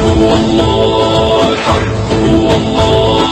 هو الله، الحق هو الله.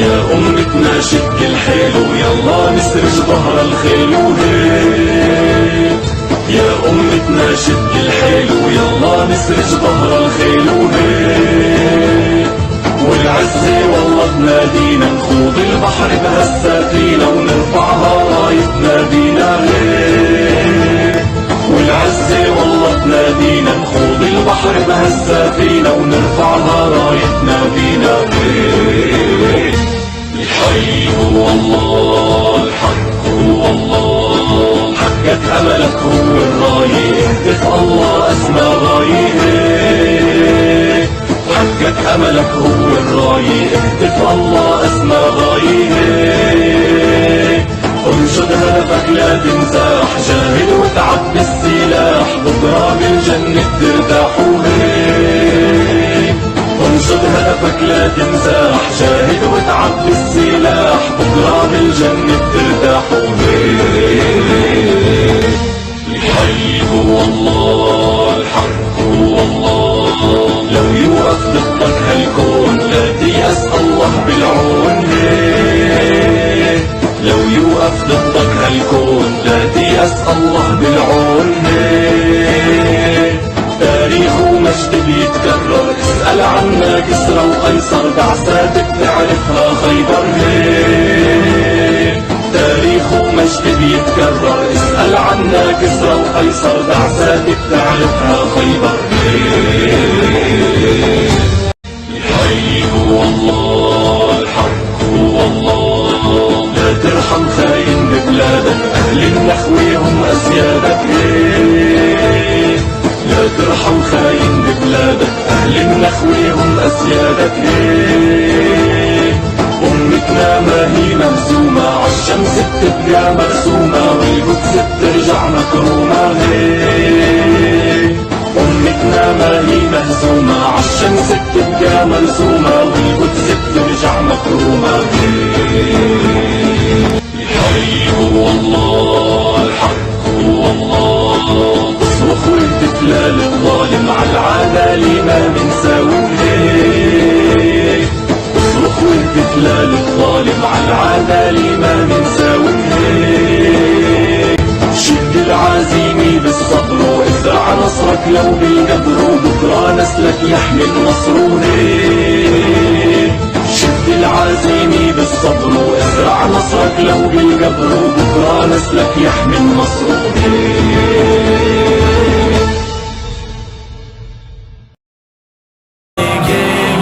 يا أمتنا شد الحيل ويلا نسرج ظهر الخيل وهيك. يا أمتنا شد الحيل ويلا نسرج ظهر الخيل وهيك. والعزة والله تنادينا نخوض البحر بهالسفينة ونرفعها رايتنا بينا هيك. والعزة والله تنادينا نخوض البحر بهالسفينة ونرفعها رايتنا بينا هيك. الحي هو الله، الحق هو الله. حقك أملك هو الراية، اهتف الله أسمى غاية. حقك أملك هو الراية، اهتف الله أسمى غاية. انشد هدفك لا تنزاح، جاهد وتعب بالسلاح، بكرة بالجنة ترتاح وهيك. انشد هدفك لا تنزاح، جاهد وتعب بالسلاح، بكرة بالجنة ترتاح وهيك. الحي هو الله، الحق هو الله. لو يوقف ضدك هالكون لا تيأس الله بالعون هيك. لو يوقف ضدك هالكون لا تيأس الله بالعون هيك. تاريخ ومجد بيتكرر، اسأل عنا كسرى وقيصر، بعثات بتعرفها خيبر هيك. تاريخ ومجد بيتكرر، اسأل عنا كسرى وقيصر، بعثات بتعرفها خيبر هيك. الحي هو الله، الحق هو الله. لا ترحم خاين ببلادك، أهل النخوة هم أسيادك هيك. لا ترحم خاين ببلادك، أهل النخوة هم أسيادك هيك. أمتنا ما هي مهزومة، عالشمس بتبقى مرسومة، والقدس بترجع مكرومة هيك. أمتنا ما هي مهزومة، عالشمس بتبقى مرسومة، والقدس بترجع مكرومة هيك. الحي هو الله، الحق هو الله. اصرخ واهتف للظالم، عالعدالة ما منساوي هيك. اصرخ واهتف للظالم، عالعدالة ما منساوي هيك. شد العزيمة بالصبر وازرع نصرك لو بالقبر، وبكرة نسلك يحمي النصر هيك. شد العزيمة بالصبر وازرع نصرك لو بالقبر، وبكرة نسلك يحمي النصر هيك.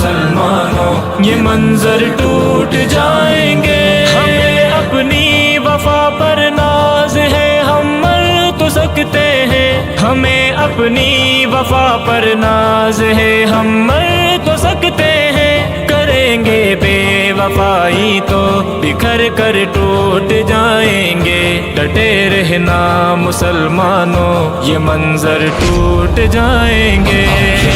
مسلمانوں یہ منظر ٹوٹ جائیں گے. ہمیں اپنی وفا پر ناز ہے ہم مر تو سکتے ہیں. ہمیں اپنی وفا پر ناز ہے ہم مر تو سکتے ہیں. کریں گے بے وفائی تو بکھر کر ٹوٹ جائیں گے. ڈٹے رہنا مسلمانوں یہ منظر ٹوٹ جائیں گے.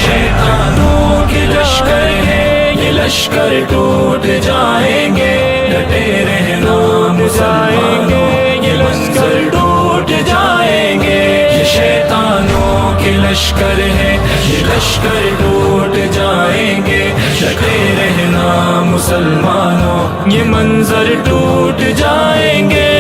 شیطانوں کے لشکر ہے یہ لشکر ٹوٹ جائیں گے. ڈٹے رہنا مسلمانوں یہ لشکر ٹوٹ جائیں گے. یہ شیطانوں کے لشکر ہے یہ لشکر ٹوٹ جائیں گے. ڈٹے رہنا مسلمانوں یہ منظر ٹوٹ جائیں گے.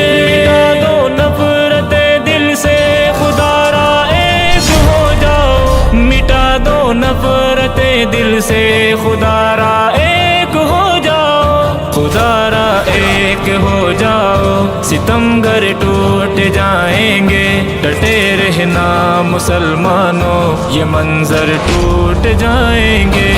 مٹا دو نفرت دل سے خدا را ایک ہو جاؤ. مٹا دو نفرت دل سے خدا را ایک ہو جاؤ. خدا را ایک ہو جاؤ. ستمگر ٹوٹ جائیں گے. ڈٹے رہنا مسلمانوں یہ منظر ٹوٹ جائیں گے.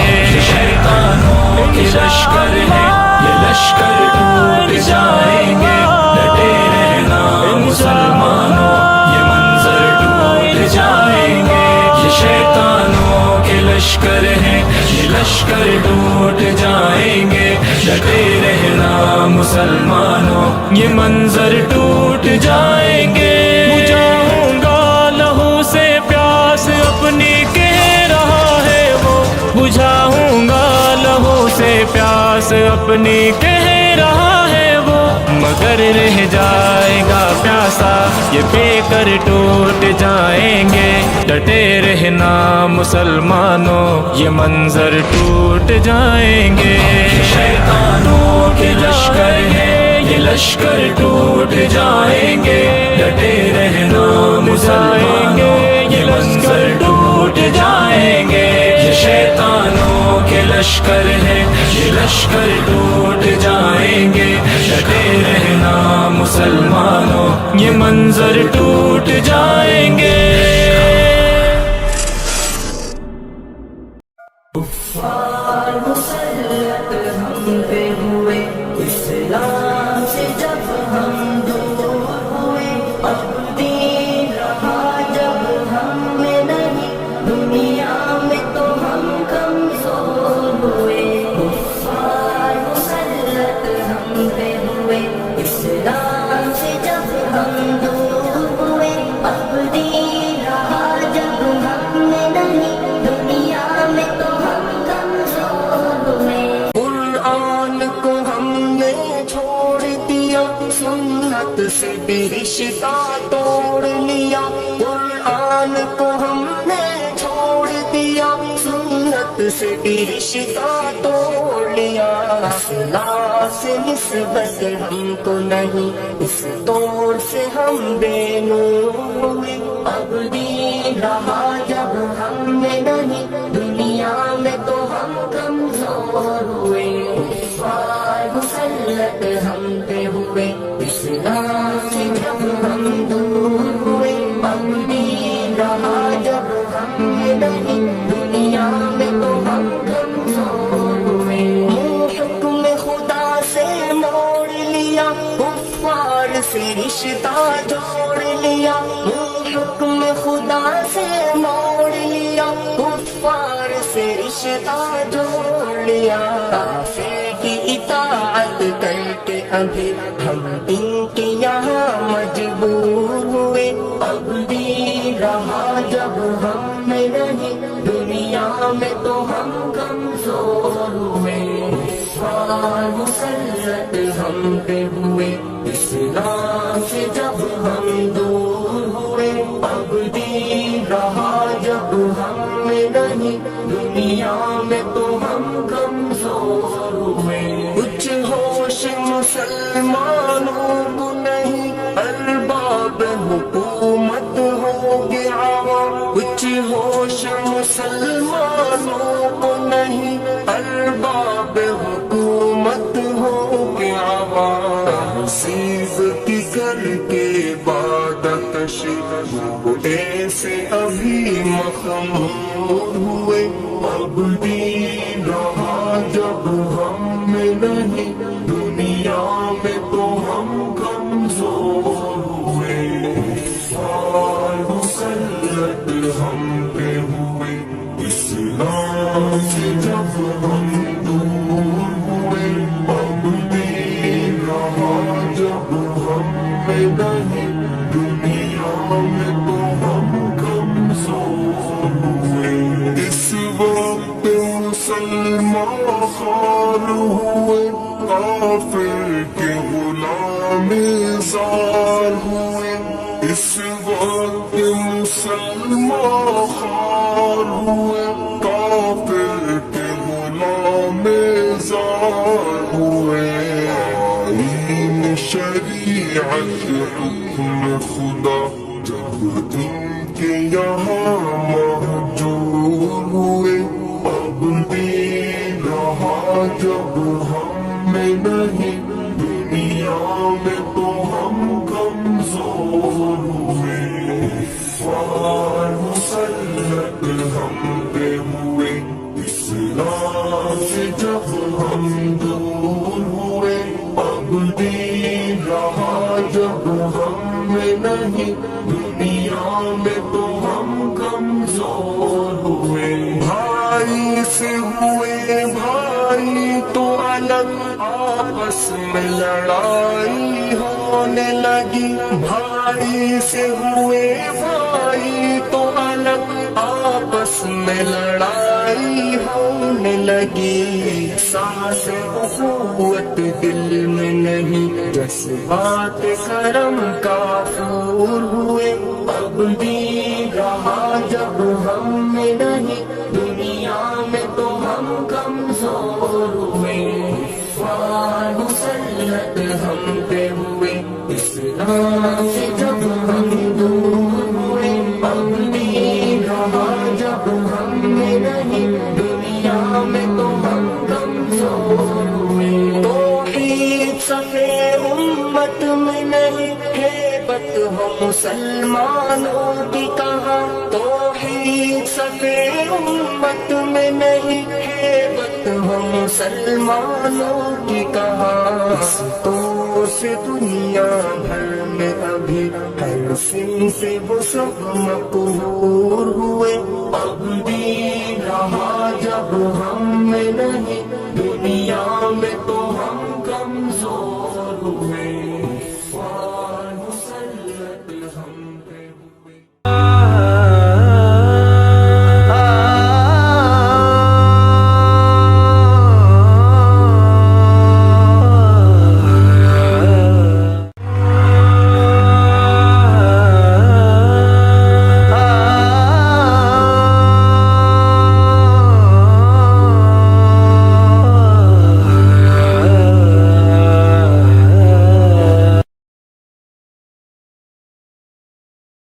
شیطانوں کے لشکر ہے یہ لشکر ٹوٹ جائیں گے. ڈٹے رہنا مسلمانوں یہ منظر ٹوٹ جائیں گے. یہ شیطانوں کے لشکر ہے یہ لشکر ٹوٹ جائیں گے. ڈٹے رہنا مسلمانوں یہ منظر ٹوٹ جائیں گے. بجھاؤں گا لہو سے پیاس اپنی کہہ رہا ہے وہ. بجھاؤں گا لہو سے پیاس اپنی کہہ رہا ہے وہ. مگر رہ جائے گا پیاسا یہ پی کر ٹوٹ جائیں گے. ڈٹے رہنا مسلمانوں یہ منظر ٹوٹ جائیں گے. شیطانوں کے لشکر ہے یہ لشکر ٹوٹ جائیں گے. ڈٹے رہنا مسلمانوں یہ منظر ٹوٹ جائیں گے. یہ شیطانوں کے لشکر ہے یہ لشکر ٹوٹ جائیں گے. ڈٹے رہنا مسلمانوں یہ منظر ٹوٹ جائیں گے. کفار مسلط ہم پہ ہوئے اسلام سے جب ہم دور ہوئے. اب دین رہا جب ہم میں نہیں دنیا میں تو ہم کمزور ہوئے. کفار مسلط ہم پہ ہوئے اسلام سے جب ہم دور ہوئے. اب دین رہا جب ہم میں نہیں دنیا میں تو ہم کمزور ہوئے. قرآن کو ہم نے چھوڑ دیا سنت سے بھی رشتہ توڑ لیا. قرآن کو ہم نے چھوڑ دیا سنت سے بھی رشتہ توڑ لیا. اصلاح سے نسبت ہم کو نہیں اس توڑ سے ہم بے نور ہوئے. اب دین رہا جب ہم میں نہیں دنیا میں تو ہم کمزور ہوئے. کفار مسلط ہم پہ ہوئے اسلام سے جب ہم دور ہوئے. اب دین رہا جب ہم میں نہیں دنیا میں تو ہم کمزور ہوئے. حکم خدا سے موڑ لیا کفار سے رشتہ جوڑ لیا. حکم خدا سے موڑ لیا کفار سے رشتہ جوڑ لیا. کافر کی اطاعت کر کے ابھی ہم ان کے یہاں مجبور ہوئے. اب دین رہا جب ہم میں نہیں دنیا میں تو ہم کمزور ہوئے. کفار مسلط ہم پہ ہوئے اسلام سے جب ہم دور ہوئے. اب دین رہا جب ہم میں نہیں دنیا میں تو ہم کمزور ہوئے. کچھ ہوش مسلمانوں کو نہیں ارباب حکومت ہو گیا. کچھ ہوش مسلمانوں کو نہیں ارباب حکومت ہو گیا. تہذیب کی کر کے عبادت وہ ایسے ابھی مخمور ہوئے. اب دین رہا جب ہم میں نہیں، دنیا میں تو ہم کمزور ہوئے، فال مسلط ہم پہ ہوئے، اسلام سے جب ہم دور ہوئے، اب دین رہا جب ہم میں نہیں، دنیا میں تو ہم کمزور ہوئے، اس وقت مسلمان خوار ہوئے، کافر کے غلام زار ہوئے، اس وقت مسلمان خوار ہوئے، کافر کے غلام زار ہوئے، آئین شریعت حکم خدا جب ان کے یہاں مہجور ہوئے، اب دین رہا جب ہم میں نہیں، دنیا میں تو ہم کمزور ہوئے، فال مسلط ہم پہ ہوئے، اسلام سے جب ہم دور ہوئے، اب دین رہا جب ہم میں نہیں، دنیا میں تو ہم کمزور ہوئے، بھائی سے ہوئے بھائی تو الگ، آپس میں لڑائی ہونے لگی، بھائی سے ہوئے بھائی تو الگ، آپس میں لڑائی ہونے لگی، سانس اخوت دل میں نہیں، جذبات کرم کافور ہوئے، اب دین رہا جب ہم میں نہیں، دنیا میں تو ہم کمزور ہوئے، فال مسلط ہم پہ ہوئے، اسلام سے جب ہم دور ہوئے، اب دین رہا جب ہم میں نہیں، دنیا میں تو ہم کمزور ہوئے، توحید صفے امت میں نہیں، ہیبت ہو مسلمانوں کی کہاں، توحید صفے امت میں نہیں، ہیبت ہو مسلمانوں کی کہاں، تو سے دنیا بھر میں ابھی ہر سن سے وہ سب مقہور ہوئے، اب دین رہا جب ہم میں نہیں، دنیا میں تو